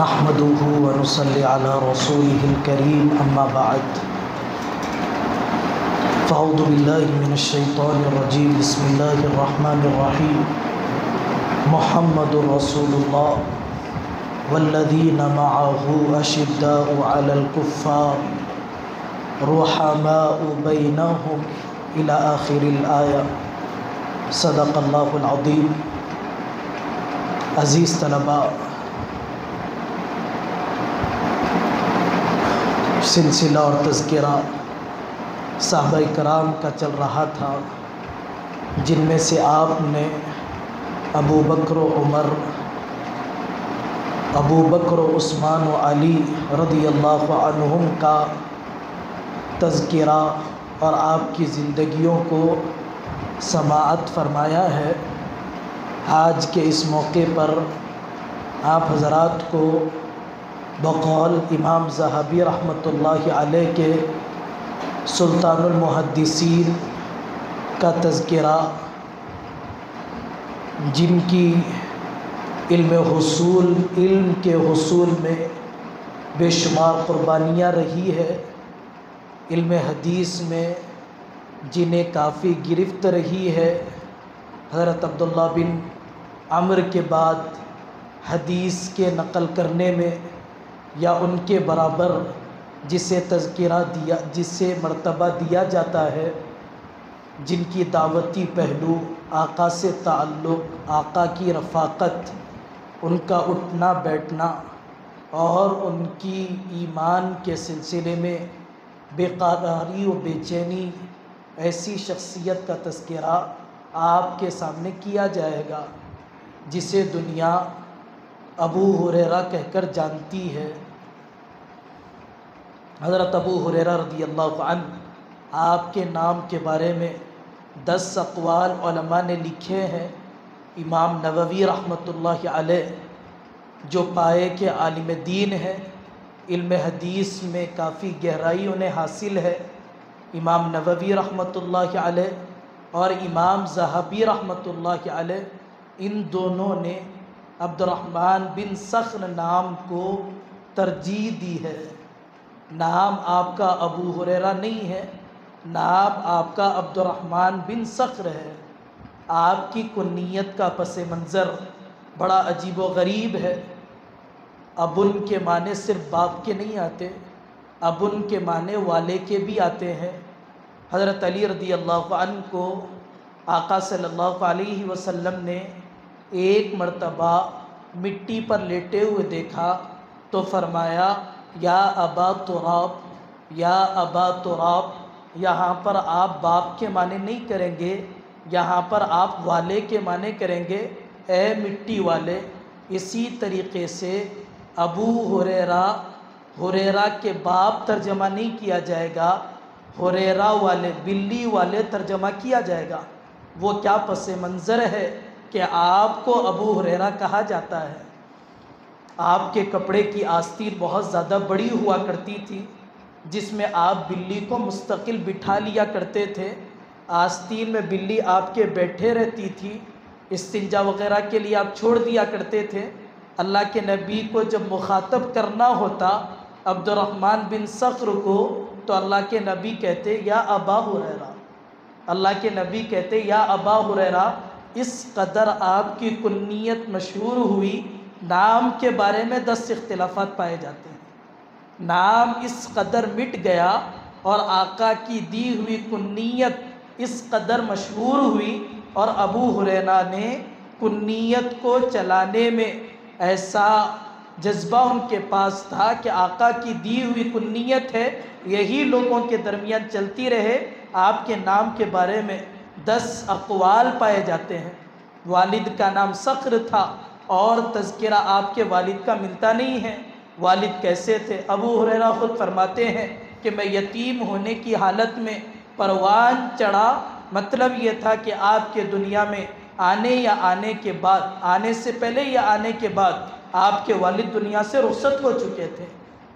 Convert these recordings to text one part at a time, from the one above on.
नहमदुहु व नुसल्ली अला रसूलिहिल करीम अम्मा बाद फ़अऊज़ु बिल्लाहि मिनश शैतानिर रजीम बिस्मिल्लाहिर रहमानिर रहीम मुहम्मदुर रसूलुल्लाह वल्लज़ीना मअहु अशिद्दाउ अलल कुफ़्फ़ार रुहमाउ बैनहुम इला आखिरिल आया। सदक़ल्लाहुल अज़ीम। अज़ीज़ तलबा, सिलसिला और तज़किरा सहाबाए कराम का चल रहा था, जिनमें से आपने अबू बकर उमर, अबू बकर उस्मान व अली रज़ियल्लाहु अन्हुम का तज़किरा और आपकी ज़िंदगियों को समाअत फरमाया है। आज के इस मौके पर आप हज़रात को बक़ौल इमाम ज़हाबी रहमतुल्लाहि अलैह के सुल्तानुल मुहद्दिसीन का तज़किरा, जिनकी इल्म के हुसूल में बेशुमार क़ुरबानियाँ रही है, इल्म हदीस में जिन्हें काफ़ी गिरफ़्त रही है। हज़रत अब्दुल्ला बिन अम्र के बाद हदीस के नक़ल करने में या उनके बराबर जिसे तज़किरा दिया, जिसे मर्तबा दिया जाता है, जिनकी दावती पहलू, आका से ताल्लुक़, आका की रफ़ाक़त, उनका उठना बैठना और उनकी ईमान के सिलसिले में बेक़रारी व बेचैनी, ऐसी शख्सियत का तज़किरा आपके सामने किया जाएगा जिसे दुनिया अबू हुरैरा कहकर जानती है। हज़रत अबू हुरैरा रज़ियल्लाहु अन्हु, आपके नाम के बारे में 10 अक़वाल उलमा ने लिखे हैं। इमाम नववी रहमतुल्लाहि अलैह, जो पाए के आलिम दीन है, इल्म हदीस में काफ़ी गहराई उन्हें हासिल है, इमाम नववी रहमतुल्लाहि अलैह और इमाम ज़हाबी रहमतुल्लाहि अलैह, इन दोनों ने अब्दुर्रहमान बिन सख्र नाम को तरजीह दी है। नाम आपका अबू हुरैरा नहीं है, नाम आपका अब्दुर्रहमान बिन सख्र है। आपकी कुन्नियत का पस मंज़र बड़ा अजीब व गरीब है। अबुन के माने सिर्फ बाप के नहीं आते, अबुन के माने वाले के भी आते हैं। हज़रत अली रज़ियल्लाहु अन्हु को आका सल्लल्लाहु अलैहि वसल्लम ने एक मर्तबा मिट्टी पर लेटे हुए देखा तो फरमाया, या अबा तुराब, या अबा तुराब। यहाँ पर आप बाप के माने नहीं करेंगे, यहाँ पर आप वाले के माने करेंगे, ए मिट्टी वाले। इसी तरीक़े से अबू हुरैरा के बाप तर्जमा नहीं किया जाएगा, हुरैरा वाले, बिल्ली वाले तर्जमा किया जाएगा। वो क्या पस मंज़र है कि आपको अबू हुरैरा कहा जाता है। आपके कपड़े की आस्तीन बहुत ज़्यादा बड़ी हुआ करती थी, जिसमें आप बिल्ली को मुस्तकिल बिठा लिया करते थे। आस्तीन में बिल्ली आपके बैठे रहती थी, इस्तिंजा वग़ैरह के लिए आप छोड़ दिया करते थे। अल्लाह के नबी को जब मुखातब करना होता अब्दुर्रहमान बिन सख्र को, तो अल्लाह के नबी कहते या अबा हुरैरा, अल्लाह के नबी कहते या अबा हुरैरा। इस कदर आपकी कुन्नियत मशहूर हुई। नाम के बारे में 10 इख्तिलाफ़ात पाए जाते हैं। नाम इस कदर मिट गया और आका की दी हुई कुन्नियत इस कदर मशहूर हुई, और अबू हुरैरा ने कुन्नियत को चलाने में ऐसा जज्बा उनके पास था कि आका की दी हुई कुन्नियत है, यही लोगों के दरमियान चलती रहे। आपके नाम के बारे में 10 अक़वाल पाए जाते हैं। वालिद का नाम सख्र था और तज़किरा आपके वालिद का मिलता नहीं है। वालिद कैसे थे। अबू हुरैरा खुद फरमाते हैं कि मैं यतीम होने की हालत में परवान चढ़ा, मतलब ये था कि आपके दुनिया में आने या आने के बाद, आने से पहले या आने के बाद आपके वालिद दुनिया से रुखसत हो चुके थे।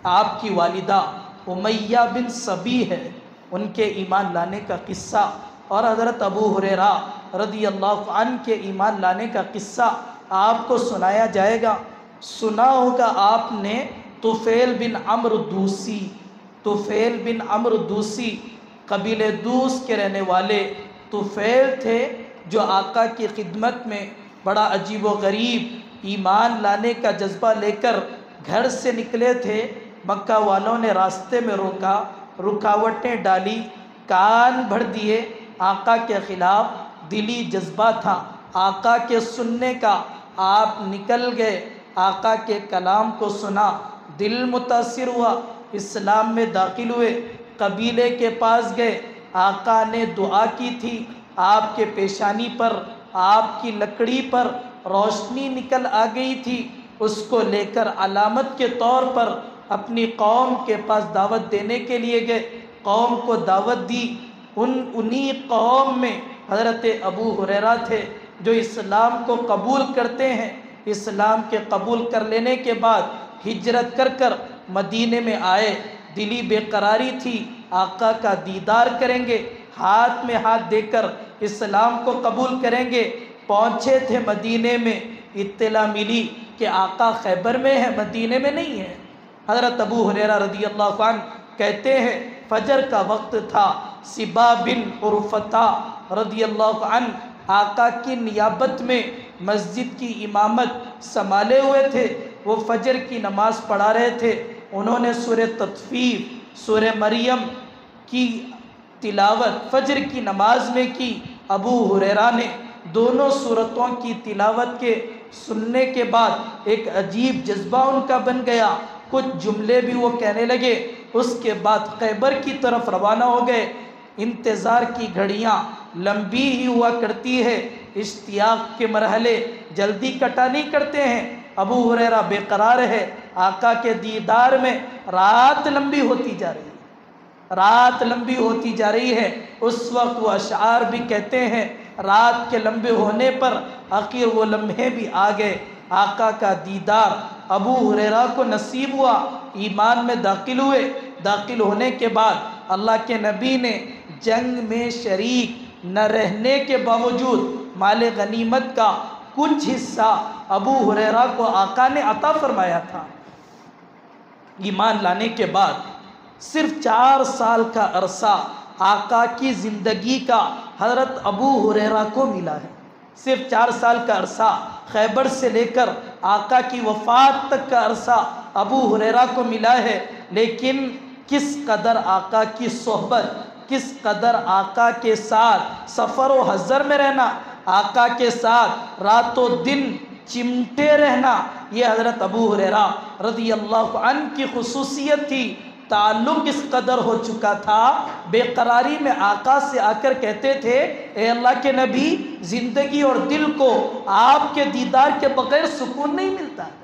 आपकी वालिदा उमैया बिन सबी है, उनके ईमान लाने का किस्सा और हज़रत अबू हुरैरा रज़ी अल्लाह अन्हु के ईमान लाने का किस्सा आपको सुनाया जाएगा। सुना होगा आपने तुफ़ैल बिन अम्र दूसी, तुफ़ैल बिन अम्र दूसी कबीले दूस के रहने वाले तुफ़ैल थे, जो आका की खिदमत में बड़ा अजीब व गरीब ईमान लाने का जज्बा लेकर घर से निकले थे। मक्का वालों ने रास्ते में रोका, रुकावटें डाली, कान भर दिए। आका के ख़िलाफ़ दिली जज्बा था आका के सुनने का। आप निकल गए, आका के कलाम को सुना, दिल मुतासिर हुआ, इस्लाम में दाखिल हुए, कबीले के पास गए। आका ने दुआ की थी, आपके पेशानी पर, आपकी लकड़ी पर रोशनी निकल आ गई थी। उसको लेकर अलामत के तौर पर अपनी कौम के पास दावत देने के लिए गए। कौम को दावत दी। उन्हीं कौम में हज़रत अबू हुरैरा थे जो इस्लाम को कबूल करते हैं। इस्लाम के कबूल कर लेने के बाद हिजरत कर कर मदीने में आए। दिली बेकरारी थी, आका का दीदार करेंगे, हाथ में हाथ देकर इस्लाम को कबूल करेंगे। पहुँचे थे मदीने में, इत्तला मिली कि आका खैबर में है, मदीने में नहीं है। हज़रत अबू हुरैरा रज़ी अल्लाह अन्हु कहते हैं फजर का वक्त था। सिबा बिन उर्फता रज़ी अल्लाह अन्हु आका की नियाबत में मस्जिद की इमामत संभाले हुए थे। वो फजर की नमाज़ पढ़ा रहे थे। उन्होंने सूरह तत्फीर, सूरह मरियम की तिलावत फजर की नमाज में की। अबू हुरैरा ने दोनों सूरतों की तिलावत के सुनने के बाद एक अजीब जज्बा उनका बन गया। कुछ जुमले भी वो कहने लगे। उसके बाद खैबर की तरफ रवाना हो गए। इंतज़ार की घड़ियाँ लंबी ही हुआ करती है, इश्तियाक के मरहले जल्दी कटा नहीं करते हैं। अबू हुरैरा बेकरार है, आका के दीदार में रात लंबी होती जा रही है, रात लंबी होती जा रही है। उस वक्त वो अशार भी कहते हैं, रात के लंबे होने पर आखिर वो लम्हे भी आ गए। आका का दीदार अबू हुरैरा को नसीब हुआ, ईमान में दाखिल हुए। दाखिल होने के बाद अल्लाह के नबी ने जंग में शरीक न रहने के बावजूद माले गनीमत का कुछ हिस्सा अबू हुरैरा को आका ने अता फरमाया था। ईमान लाने के बाद सिर्फ 4 साल का अरसा आका की ज़िंदगी का हज़रत अबू हुरैरा को मिला है। सिर्फ 4 साल का अरसा, खैबर से लेकर आका की वफ़ात तक का अरसा अबू हुरैरा को मिला है। लेकिन किस कदर आका की सोहबत, किस कदर आका के साथ सफ़र व हज़र में रहना, आका के साथ रातों दिन चिमटे रहना, ये हज़रत अबू हुरैरा रज़ी अल्लाह अन्हु की खुसूसियत थी। ताल्लुक़ इस कदर हो चुका था, बेकरारी में आका से आकर कहते थे, ए अल्लाह के नबी, ज़िंदगी और दिल को आपके दीदार के बग़ैर सुकून नहीं मिलता है।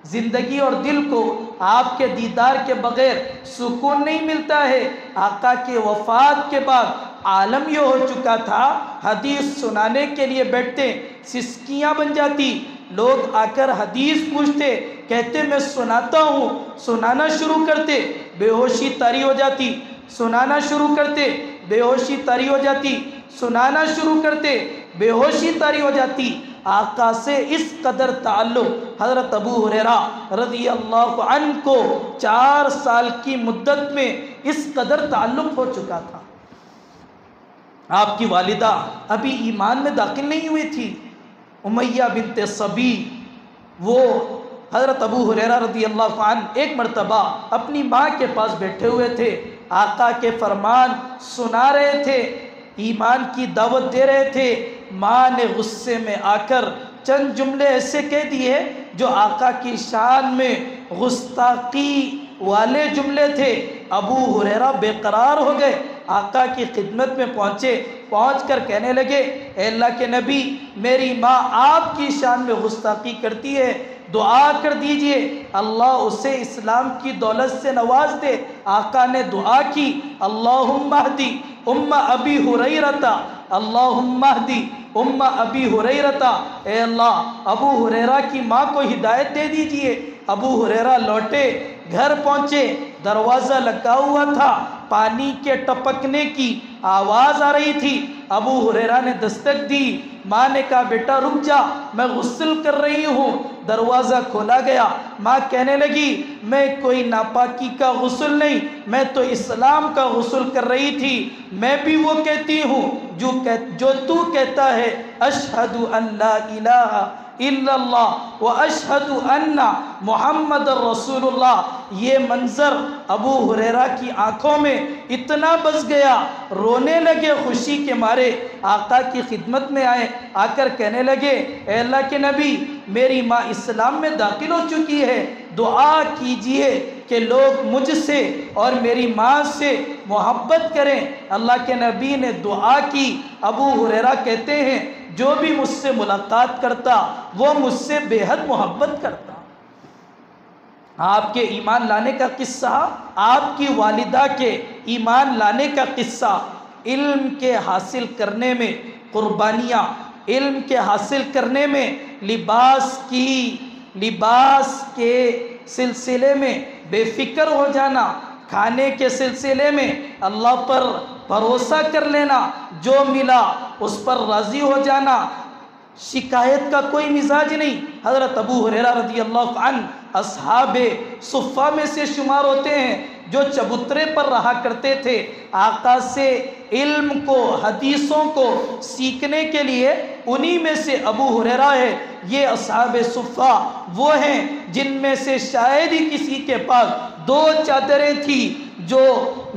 ज़िंदगी और दिल को आपके दीदार के बग़ैर सुकून नहीं मिलता है। आका के वफ़ात के बाद आलम ये हो चुका था, हदीस सुनाने के लिए बैठते, सिसकियाँ बन जाती। लोग आकर हदीस पूछते, कहते मैं सुनाता हूँ, सुनाना शुरू करते, बेहोशी तारी हो जाती। सुनाना शुरू करते, बेहोशी तारी हो जाती। सुनाना शुरू करते, बेहोशी तारी हो जाती। आका से इस कदर ताल्लुक़ हज़रत अबू हुरैरा रज़ी अल्लाह अन्हु को 4 साल की मुद्दत में इस कदर ताल्लुक़ हो चुका था। आपकी वालिदा अभी ईमान में दाखिल नहीं हुई थी, उमैया बिनते सबी। वो हज़रत अबू हुरैरा रज़ी अल्लाह अन्हु एक मरतबा अपनी माँ के पास बैठे हुए थे, आका के फरमान सुना रहे थे, ईमान की दावत दे रहे थे। माँ ने गुस्से में आकर चंद जुमले ऐसे कह दिए जो आका की शान में गुस्ताखी वाले जुमले थे। अबू हुरैरा बेकरार हो गए, आका की खिदमत में पहुँचे। पहुँचकर कहने लगे, ए अल्लाह के नबी, मेरी माँ आपकी शान में गुस्ताखी करती है, दुआ कर दीजिए अल्लाह उसे इस्लाम की दौलत से नवाज दे। आका ने दुआ की, अल्लाहुम्मा हदी उम्मा अबी हुरैरता, अल्लाहुम्मा हदी उम्मा अबी हुरैरता, ए अल्लाह अबू हुरैरा की माँ को हिदायत दे दीजिए। अबू हुरैरा लौटे, घर पहुँचे, दरवाज़ा लगा हुआ था, पानी के टपकने की आवाज़ आ रही थी। अबू हुरैरा ने दस्तक दी, माँ ने कहा बेटा रुक जा, मैं गुस्ल कर रही हूँ। दरवाज़ा खोला गया, माँ कहने लगी मैं कोई नापाकी का गुस्ल नहीं, मैं तो इस्लाम का गुस्ल कर रही थी। मैं भी वो कहती हूँ जो तू कहता है, अशहदु अल्ला इलाहा इल्लल्लाह व अशहदु अन्ना मुहम्मद रसूलुल्लाह। ये मंजर अबू हुरैरा की आंखों में इतना बस गया, रोने लगे खुशी के मारे। आका की खिदमत में आए, आकर कहने लगे ए अल्लाह के नबी, मेरी माँ इस्लाम में दाखिल हो चुकी है, दुआ कीजिए कि लोग मुझसे और मेरी माँ से मोहब्बत करें। अल्लाह के नबी ने दुआ की। अबू हुरैरा कहते हैं जो भी मुझसे मुलाकात करता वो मुझसे बेहद मोहब्बत करता। आपके ईमान लाने का किस्सा, आपकी वालिदा के ईमान लाने का किस्सा, इल्म के हासिल करने में कुर्बानियाँ, इल्म के हासिल करने में लिबास के सिलसिले में बेफिक्र हो जाना, खाने के सिलसिले में अल्लाह पर भरोसा कर लेना, जो मिला उस पर राज़ी हो जाना, शिकायत का कोई मिजाज नहीं। हज़रत अबू हुरैरा रज़ी अल्लाह अन्हु अस्हाबे सुफ़ा में से शुमार होते हैं जो चबूतरे पर रहा करते थे। आका से इल्म को, हदीसों को सीखने के लिए उन्हीं में से अबू हुरैरा है। ये अस्हाबे सुफ़ा वो हैं जिनमें से शायद ही किसी के पास दो चादरें थी जो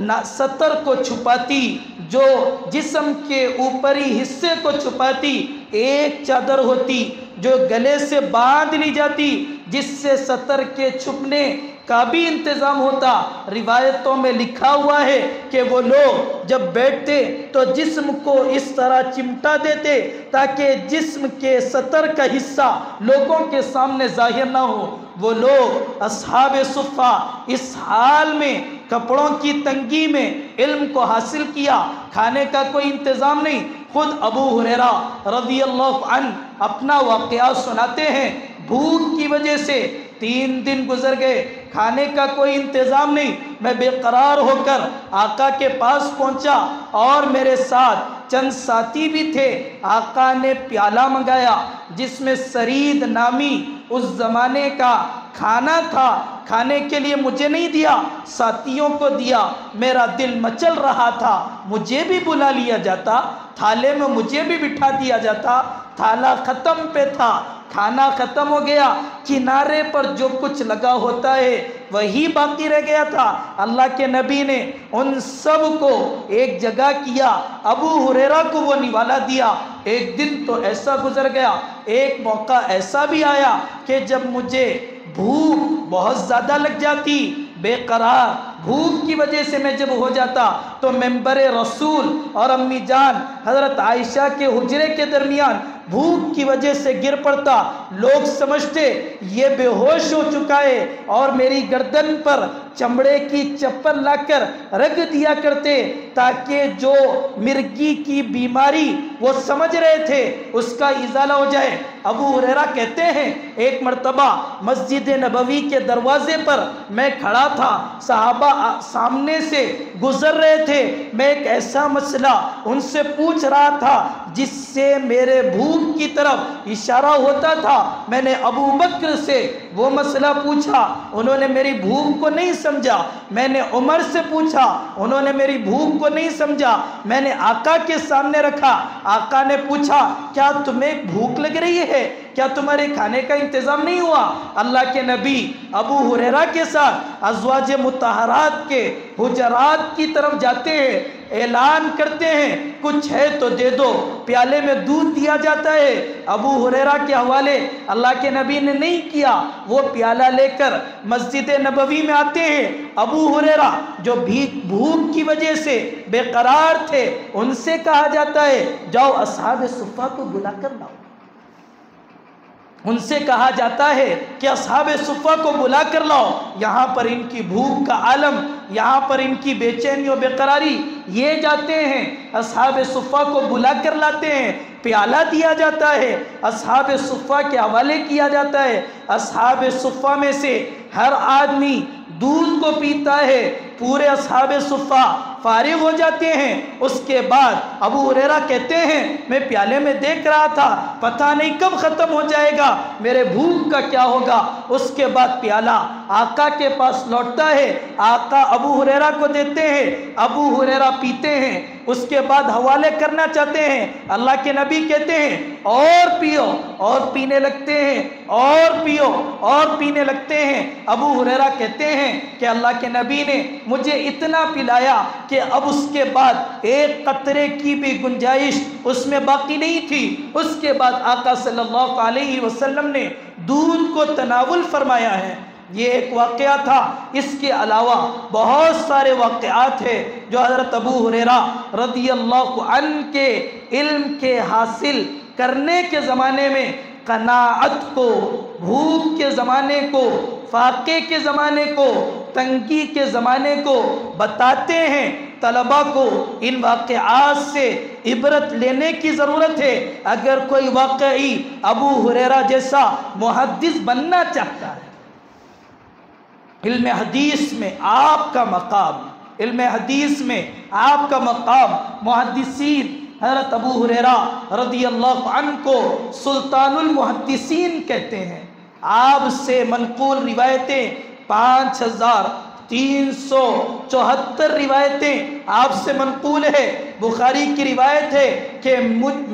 सतर को छुपाती, जो जिस्म के ऊपरी हिस्से को छुपाती। एक चादर होती जो गले से बांध ली जाती, जिससे सतर के छुपने का भी इंतज़ाम होता। रिवायतों में लिखा हुआ है कि वो लोग जब बैठते तो जिस्म को इस तरह चिमटा देते ताकि जिस्म के सतर का हिस्सा लोगों के सामने जाहिर ना हो। वो लोग अस्हाबे सुफ़ा इस हाल में, कपड़ों की तंगी में इल्म को हासिल किया। खाने का कोई इंतज़ाम नहीं। खुद अबू हुरैरा रज़ी अल्लाह अन्हु अपना वाक़या सुनाते हैं, भूख की वजह से 3 दिन गुजर गए, खाने का कोई इंतज़ाम नहीं। मैं बेकरार होकर आका के पास पहुंचा और मेरे साथ चंद साथी भी थे। आका ने प्याला मंगाया जिसमें सरीद नामी उस ज़माने का खाना था। खाने के लिए मुझे नहीं दिया, साथियों को दिया। मेरा दिल मचल रहा था, मुझे भी बुला लिया जाता, थाले में मुझे भी बिठा दिया जाता। थाला ख़त्म पे था, खाना ख़त्म हो गया, किनारे पर जो कुछ लगा होता है वही बाकी रह गया था। अल्लाह के नबी ने उन सब को एक जगह किया, अबू हुरैरा को वो निवाला दिया। एक दिन तो ऐसा गुजर गया, एक मौका ऐसा भी आया कि जब मुझे भूख बहुत ज़्यादा लग जाती, बेकरार भूख की वजह से मैं जब हो जाता तो मेंबर रसूल और अम्मी जान हज़रत आयशा के हुजरे के दरमियान भूख की वजह से गिर पड़ता। लोग समझते ये बेहोश हो चुका है और मेरी गर्दन पर चमड़े की चप्पल लाकर रख दिया करते ताकि जो मिर्गी की बीमारी वो समझ रहे थे उसका इजाला हो जाए। अबू हुरैरा कहते हैं एक मर्तबा मस्जिद नबवी के दरवाजे पर मैं खड़ा था, सहाबा सामने से गुजर रहे थे। मैं एक ऐसा मसला उनसे पूछ रहा था जिससे मेरे भूख की तरफ इशारा होता था। मैंने अबू बकर से वो मसला पूछा, उन्होंने मेरी भूख को नहीं समझा। मैंने उमर से पूछा, उन्होंने मेरी भूख को नहीं समझा। मैंने आका के सामने रखा, आका ने पूछा क्या तुम्हें भूख लग रही है, क्या तुम्हारे खाने का इंतज़ाम नहीं हुआ। अल्लाह के नबी अबू हुरैरा के साथ अज़वाज मुतहरात के हुजरात की तरफ जाते हैं, ऐलान करते हैं कुछ है तो दे दो। प्याले में दूध दिया जाता है, अबू हुरैरा के हवाले अल्लाह के नबी ने नहीं किया। वो प्याला लेकर मस्जिद नबवी में आते हैं। अबू हुरैरा जो भी भूख की वजह से बेकरार थे, उनसे कहा जाता है जाओ अस्हाब सुफ़ा को बुला कर लाओ। उनसे कहा जाता है कि अस्हाबे सुफ़ा को बुला कर लाओ, यहाँ पर इनकी भूख का आलम, यहाँ पर इनकी बेचैनी और बेकरारी। ये जाते हैं, अस्हाबे सुफ़ा को बुला कर लाते हैं, प्याला दिया जाता है, अस्हाबे सुफ़ा के हवाले किया जाता है। अस्हाबे सुफ़ा में से हर आदमी दूध को पीता है, पूरे अस्हाबे सुफ़ा फारिग हो जाते हैं। उसके बाद अबू हुरैरा कहते हैं, मैं प्याले में देख रहा था, पता नहीं कब ख़त्म हो जाएगा, मेरे भूख का क्या होगा। उसके बाद प्याला आका के पास लौटता है, आका अबू हुरैरा को देते हैं, अबू हुरैरा पीते हैं। उसके बाद हवाले करना चाहते हैं, अल्लाह के नबी कहते हैं और पियो, और पीने लगते हैं, और पियो और पीने लगते हैं। अबू हुरैरा कहते हैं कि अल्लाह के नबी ने मुझे इतना पिलाया कि अब उसके बाद एक कतरे की भी गुंजाइश उसमें बाकी नहीं थी। उसके बाद आका सल्लल्लाहु अलैहि वसल्लम ने दूध को तनावुल फरमाया है। ये एक वाक़या था। इसके अलावा बहुत सारे वाक़यात हैं जो हज़रत अबू हुरैरा रज़ियल्लाहु अन्हु के इल्म के हासिल करने के ज़माने में, कनाअत को, भूख के ज़माने को, फाके के ज़माने को, तंगी के ज़माने को बताते हैं। तलबा को इन वाक़यात से इबरत लेने की ज़रूरत है। अगर कोई वाक़ई अबू हुरैरा जैसा मुहद्दिस बनना चाहता है, इल्म हदीस में आपका मकाम, इल्म हदीस में आपका मकाम, मुहद्दिसीन हज़रत अबू हुरैरा रज़ियल्लाहु अन्हु को सुल्तानुल मुहद्दिसीन कहते हैं। आपसे मनक़ूल रिवायतें 5374 रिवायतें आपसे मनक़ूल है। बुखारी की रिवायत है कि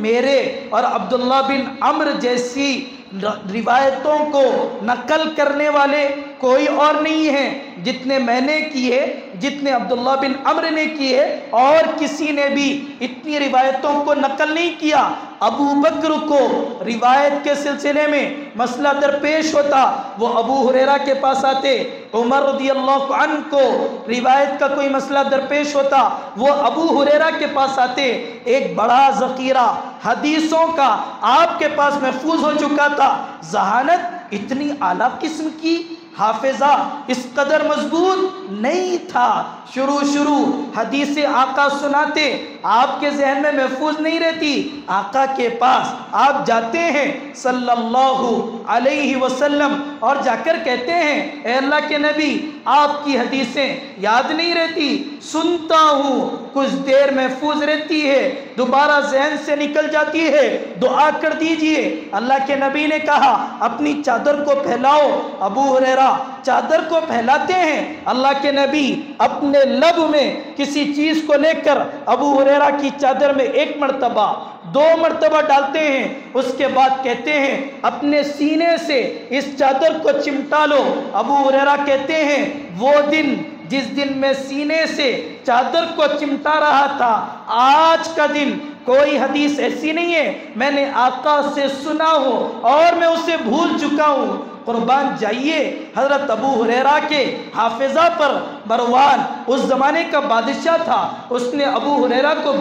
मेरे और अब्दुल्ला बिन अम्र जैसी रिवायतों को नकल करने वाले कोई और नहीं है जितने मैंने किए, जितने अब्दुल्ला बिन अम्र ने किए, और किसी ने भी इतनी रिवायतों को नकल नहीं किया। अबू बकर को रिवायत के सिलसिले में मसला दरपेश होता, वो अबू हुरैरा के पास आते। उमर रज़ियल्लाहु अन्हु को रिवायत का कोई मसला दरपेश होता, वो अबू हुरैरा के पास आते। एक बड़ा ज़ख़ीरा हदीसों का आपके पास महफूज हो चुका था। जहानत इतनी आला किस्म की, हाफिजा इस कदर मजबूत नहीं था। शुरू हदीसें आका सुनाते, आपके जहन में महफूज नहीं रहती। आका के पास आप जाते हैं सल्लल्लाहु अलैहि वसल्लम और जाकर कहते हैं, ए अल्लाह के नबी, आपकी हदीसें याद नहीं रहती, सुनता हूँ, कुछ देर महफूज रहती है, दोबारा जहन से निकल जाती है, दुआ कर दीजिए। अल्लाह के नबी ने कहा, अपनी चादर को फैलाओ। अबू हुरैरा चादर को फैलाते हैं। अल्लाह के नबी अपने लब में किसी चीज को लेकर अबू हुरैरा की चादर में एक मर्तबा, 2 मर्तबा डालते हैं। उसके बाद कहते हैं, अपने सीने से इस चादर को चिमटा लो। अबू हुरैरा कहते हैं, वो दिन जिस दिन मैं सीने से चादर को चिमटा रहा था, आज का दिन कोई हदीस ऐसी नहीं है मैंने आका से सुना हो और मैं उसे भूल चुका हूँ। कुर्बान जाइए हज़रत अबू हुरैरा के हाफिज़ा पर। मरवान उस ज़माने का बादशाह था, उसने अबू हुरैरा को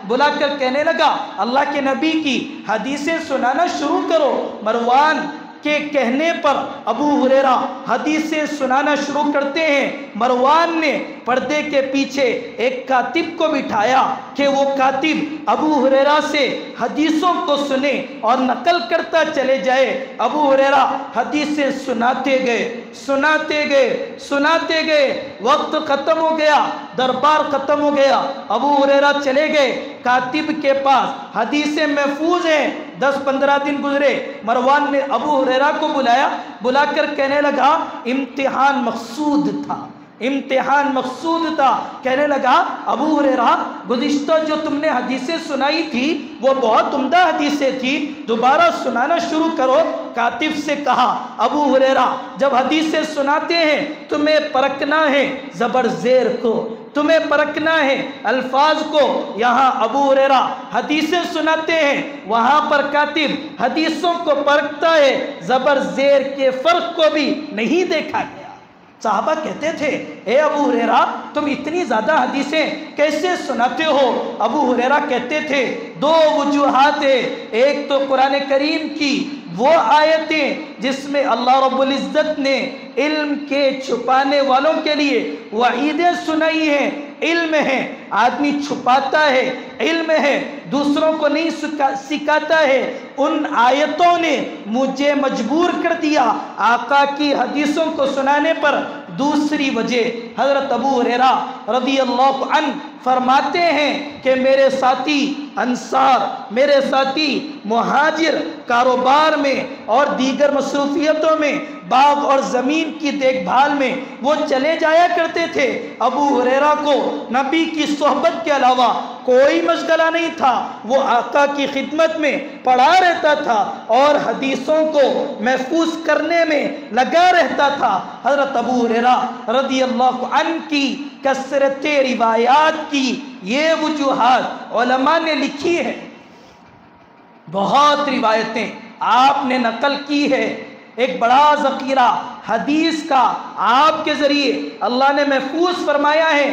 बुलाकर कहने लगा, अल्लाह के नबी की हदीसें सुनाना शुरू करो। मरवान के कहने पर अबू हुरैरा हदीसें सुनाना शुरू करते हैं। मरवान ने पर्दे के पीछे एक कातिब को बिठाया कि वो कातिब अबू हुरैरा से हदीसों को सुने और नकल करता चले जाए। अबू हुरैरा हदीसें सुनाते गए, वक्त ख़त्म हो गया, दरबार ख़त्म हो गया। अबू हुरैरा चले गए कातिब के पास, हदीसें महफूज हैं। 10-15 दिन गुजरे, मरवान ने अबू हुरैरा को बुलाकर कहने लगा, इम्तिहान मकसूद था। कहने लगा, अबू हुरैरा, गुज़िश्ता जो तुमने हदीसें सुनाई थी वो बहुत उम्दा हदीसें थी, दोबारा सुनाना शुरू करो। कातिब से कहा, अबू हुरैरा, जब हदीसें सुनाते हैं तुम्हें परखना है ज़बर ज़ेर को, तुम्हें परखना है अल्फाज को। यहाँ अबू हुरैरा हदीसें सुनाते हैं, वहाँ पर कातिब हदीसों को परखता है, ज़बर ज़ेर के फ़र्क को भी नहीं देखा गया। साहबा कहते थे, ए अबू हुरैरा, तुम इतनी ज़्यादा हदीसें कैसे सुनाते हो? अबू हुरैरा कहते थे, 2 वजूहात है, एक तो कुरान करीम की, वो आयतें जिसमें अल्लाह रब्बुल इज़्ज़त ने इल्म के छुपाने वालों के लिए वईदें सुनाई हैं। इल्म है, आदमी छुपाता है, इल्म है, दूसरों को नहीं सिखाता है। उन आयतों ने मुझे मजबूर कर दिया आका की हदीसों को सुनाने पर। दूसरी वजह हज़रत अबू हुरैरा रज़ियल्लाहु अन्हु फरमाते हैं कि मेरे साथी अंसार, मेरे साथी मुहाजिर कारोबार में और दीगर मसरूफियतों में, बाग और ज़मीन की देखभाल में वो चले जाया करते थे। अबू हुरैरा को नबी की सोहबत के अलावा कोई मशगला नहीं था। वो आका की खिदमत में पड़ा रहता था और हदीसों को महफूज करने में लगा रहता था। हज़रत अबू हुरैरा रज़ियल्लाहु अन्हु की कसरत रिवायात की ये वजूहात उलमा ने लिखी है। बहुत रिवायतें आपने नकल की है। एक बड़ा ज़ख़ीरा हदीस का आपके ज़रिए अल्लाह ने महफूज फरमाया है।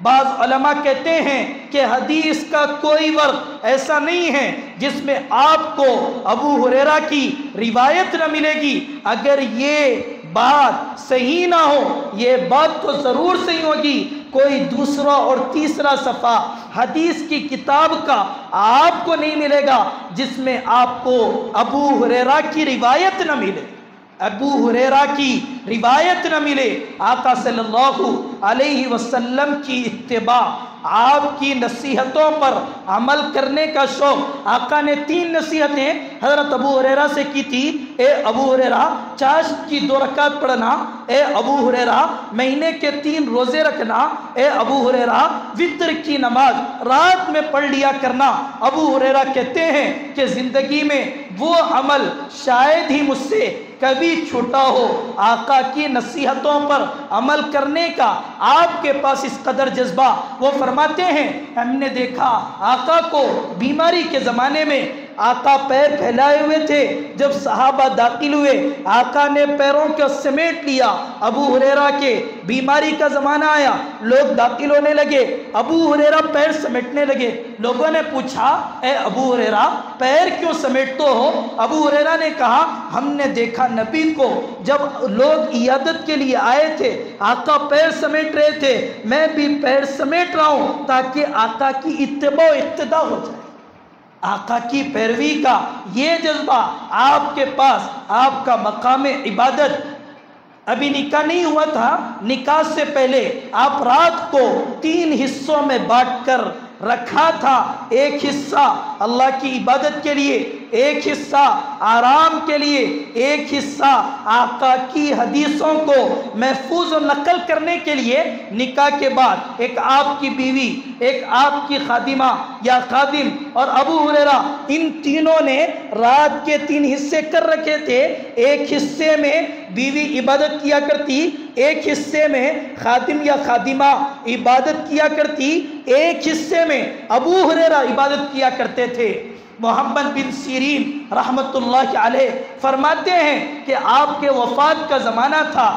बाज़ उलमा कहते हैं कि हदीस का कोई वर्ग ऐसा नहीं है जिसमें आपको अबू हुरैरा की रिवायत न मिलेगी। अगर ये बात सही ना हो, ये बात तो ज़रूर सही होगी, कोई दूसरा और तीसरा सफ़ा हदीस की किताब का आपको नहीं मिलेगा जिसमें आपको अबू हुरैरा की रिवायत न मिले, अबू हुरैरा की रिवायत न मिले। आका सल्लल्लाहु अलैहि वसल्लम की इत्तिबा, आपकी नसीहतों पर अमल करने का शौक। आका ने 3 नसीहतें हज़रत अबू हुरैरा से की थी। ए अबू हुरैरा, चाश्त की 2 रकात पढ़ना। ए अबू हुरैरा, महीने के 3 रोज़े रखना। ए अबू हुरैरा, वित्र की नमाज रात में पढ़ लिया करना। अबू हुरैरा कहते हैं कि ज़िंदगी में वो अमल शायद ही मुझसे कभी छूटा हो, आका की नसीहतों पर अमल करने का आपके पास इस कदर जज्बा। वो फरमाते हैं, हमने देखा आका को बीमारी के ज़माने में आका पैर फैलाए हुए थे। जब सहाबा दाखिल हुए, आका ने पैरों को समेट लिया। अबू हुरैरा के बीमारी का ज़माना आया, लोग दाखिल होने लगे, अबू हुरैरा पैर समेटने लगे। लोगों ने पूछा, ए अबू हुरैरा, पैर क्यों समेटते हो? अबू हुरैरा ने कहा, हमने देखा नबी को जब लोग इयादत के लिए आए थे, आका पैर समेट रहे थे, मैं भी पैर समेट रहा हूँ ताकि आका की इत्तिबा इक्तिदा हो जाए। आका की पैरवी का ये जज्बा आपके पास, आपका मकाम इबादत। अभी निकाह नहीं हुआ था, निकाह से पहले आप रात को 3 हिस्सों में बांटकर रखा था। एक हिस्सा अल्लाह की इबादत के लिए, एक हिस्सा आराम के लिए, एक हिस्सा आका की हदीसों को महफूज और नकल करने के लिए। निकाह के बाद एक आपकी बीवी, एक आपकी खादिमा या खादिम और अबू हुरैरा, इन तीनों ने रात के 3 हिस्से कर रखे थे। एक हिस्से में बीवी इबादत किया करती, एक हिस्से में खादिम या खादिमा इबादत किया करती, एक हिस्से में अबू हुरैरा इबादत किया करते थे। मोहम्मद बिन सीरीन रहमतुल्लाह अलैह फरमाते हैं कि आपके वफ़ात का ज़माना था,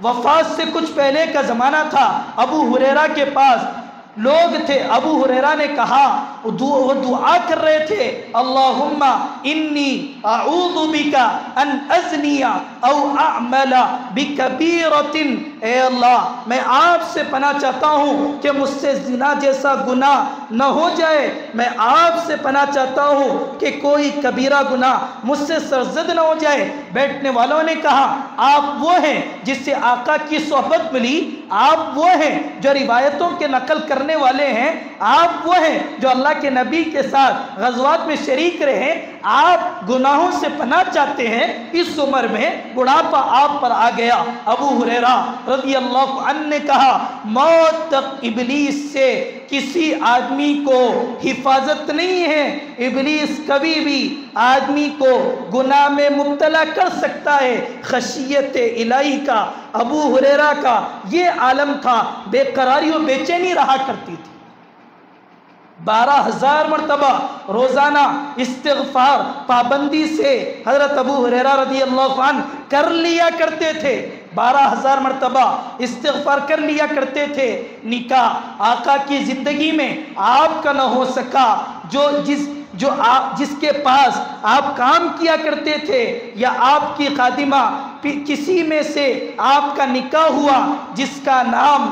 वफ़ात से कुछ पहले का ज़माना था। अबू हुरैरा के पास लोग थे। अबू हुरैरा ने कहा, वो दुआ कर रहे थे, अल्लाहुम्मा इन्नी अऊज़ु बिका अन अज़निया औ अअमला बिकबीरतिन। ए अल्लाह, मैं आपसे पनाह चाहता हूँ कि मुझसे ज़िना जैसा गुनाह न हो जाए। मैं आपसे पनाह चाहता हूँ कि कोई कबीरा गुनाह मुझसे सरज़द न हो जाए। बैठने वालों ने कहा, आप वो हैं जिससे आका की सोहबत मिली, आप वो हैं जो रिवायतों के नकल करने वाले हैं, आप वो हैं जो अल्लाह के नबी के साथ गज़वात में शरीक रहे। आप गुनाहों से पनाह चाहते हैं, इस उम्र में बुढ़ापा आप पर आ गया। अबू हुरैरा रज़ियल्लाहु अन्हु ने कहा, मौत तक इब्लीस से किसी आदमी को हिफाजत नहीं है। इब्लीस कभी भी आदमी को गुनाह में मुब्तला कर सकता है। खशियत इलाही का अबू हुरैरा का ये आलम था, बेकरारी और बेचैनी रहा करती थी। 12,000 मरतबा रोज़ाना इस्तिग़फ़ार पाबंदी से हज़रत अबू हुरैरा रज़ियल्लाहु अन्हु कर लिया करते थे। 12,000 मरतबा इस्तिग़फ़ार कर लिया करते थे। निकाह आका की ज़िंदगी में आपका न हो सका, जो जिस जो आप जिसके पास आप काम किया करते थे, या आपकी खादिमा किसी में से आपका निकाह हुआ जिसका नाम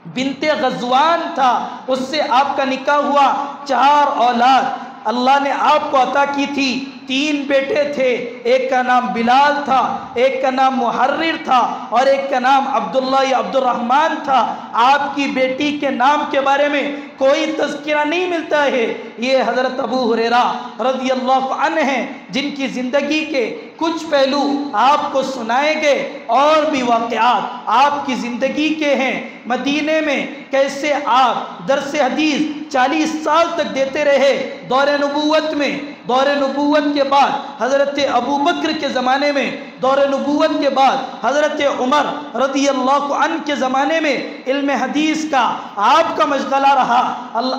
बिनते गज़वान था, उससे आपका निकाह हुआ, 4 औलाद अल्लाह ने आपको अता की थी। 3 बेटे थे, एक का नाम बिलाल था, एक का नाम मुहर्रिर था और एक का नाम अब्दुल्ला या अब्दुर्रहमान था। आपकी बेटी के नाम के बारे में कोई तज़किरा नहीं मिलता है। ये हज़रत अबू हुरैरा रज़ियल्लाहु अन्हु हैं, जिनकी ज़िंदगी के कुछ पहलू आपको सुनाए गए और भी वाक़यात आपकी ज़िंदगी के हैं। मदीने में कैसे आप दर्स हदीस 40 साल तक देते रहे। दौरे नबूवत में, दौरे नबूवत के बाद हज़रत अबू बकर के ज़माने में, दौरे नबूवत के बाद हज़रत उमर रज़ियल्लाहु अन्हु के ज़माने में इल्म हदीस का आपका मशगला रहा।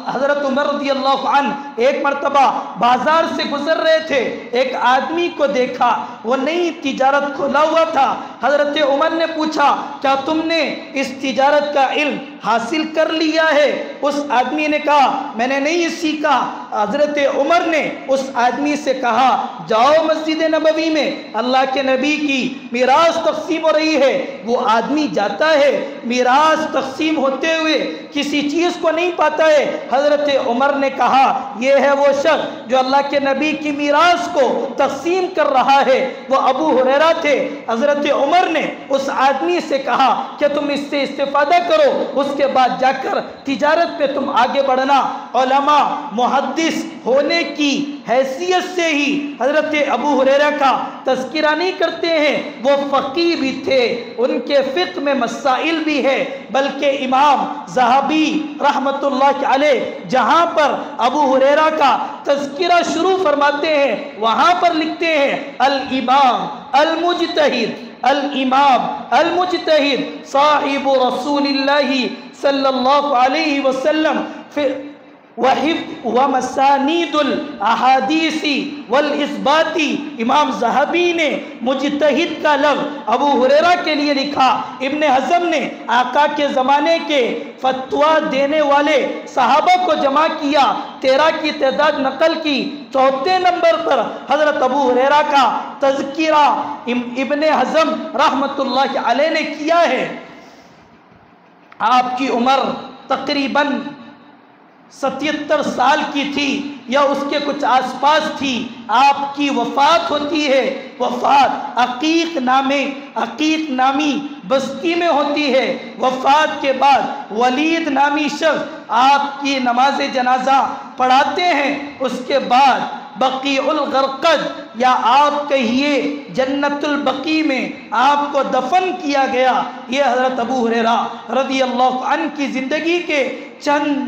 हज़रत उमर रज़ियल्लाहु अन्हु एक मरतबा बाज़ार से गुज़र रहे थे, एक आदमी को देखा, वो नई तिजारत खोला हुआ था। हज़रत उमर ने पूछा, क्या तुमने इस तिजारत का इल्म हासिल कर लिया है? उस आदमी ने कहा, मैंने नहीं सीखा। हज़रत उमर ने उस आदमी से कहा, जाओ मस्जिद नबवी में, अल्लाह के नबी की मीरास तक़सीम हो रही है। वो आदमी जाता है, मीरास तक़सीम होते हुए किसी चीज़ को नहीं पाता है। हज़रत उमर ने कहा, ये है वो शख्स जो अल्लाह के नबी की मीरास को तक़सीम कर रहा है। वो अबू हुरैरा थे। हज़रत उमर ने उस आदमी से कहा कि तुम इससे इस्तिफ़ादा करो, उसके बाद जाकर तिजारत पे तुम आगे बढ़ना। उलमा मुहद्दिस होने की हैसियत से ही हज़रत अबू हुरैरा का तज़किरा नहीं करते हैं, वो फ़क़ीह भी थे, उनके फ़िक़्ह में मसाइल भी है। बल्कि इमाम ज़हाबी रहमतुल्लाह अलैह जहाँ पर अबू हुरैरा का तज़किरा शुरू फरमाते हैं, वहाँ पर लिखते हैं, अल इमाम अल मुजतहिद, अल इमाम अल मुजतहिद साहिबु रसूलिल्लाहि सल्लल्लाहु अलैहि वसल्लम व मसानीदुल अहादीसी वल इस्बाती। इमाम ज़हाबी ने मुजतहिद का लफ्ज़ अबू हुरैरा के लिए लिखा। इब्ने हज़म ने आका के ज़माने के फतवा देने वाले सहाबा को जमा किया, 13 की तादाद नकल की। 4थे नंबर पर हज़रत अबू हुरैरा का तज़किरा इब्ने हज़म रहमतुल्लाह अलैह ने किया है। आपकी उम्र तकरीबन 77 साल की थी या उसके कुछ आसपास थी। आपकी वफ़ात होती है। वफ़ात अकीक नामी बस्ती में होती है। वफ़ात के बाद वलीद नामी शख्स आपकी नमाज जनाजा पढ़ाते हैं। उसके बाद बक़ीउल गरक़द या आप कहिए जन्नतुल बक़ी में आपको दफन किया गया। ये हज़रत अबू हुरैरा रज़ियल्लाहु अन्हु की ज़िंदगी के चंद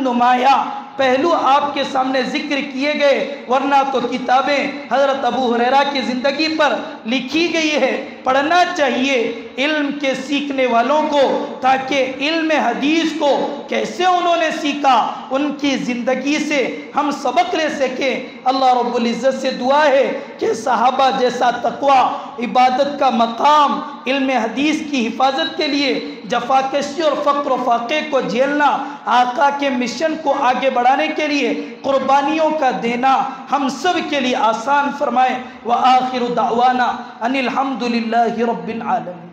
नुमाया पहलू आपके सामने जिक्र किए गए, वरना तो किताबें हज़रत अबू हुरैरा की ज़िंदगी पर लिखी गई है। पढ़ना चाहिए इल्म के सीखने वालों को, ताकि इल्म हदीस को कैसे उन्होंने सीखा, उनकी ज़िंदगी से हम सबक ले सकें। अल्लाह रब्बुल इज़्ज़त से दुआ है कि सहाबा जैसा तक़वा, इबादत का मकाम, इल्म हदीस की हिफाजत के लिए जफाकशी और फ़क्र फ़ाक़े को झेलना, आका के मिशन को आगे बढ़ाने के लिए कुर्बानियों का देना हम सब के लिए आसान फरमाए। व आखिरु दावाना अनिल हम्दुलिल्लाहि रब्बिल आलमीन।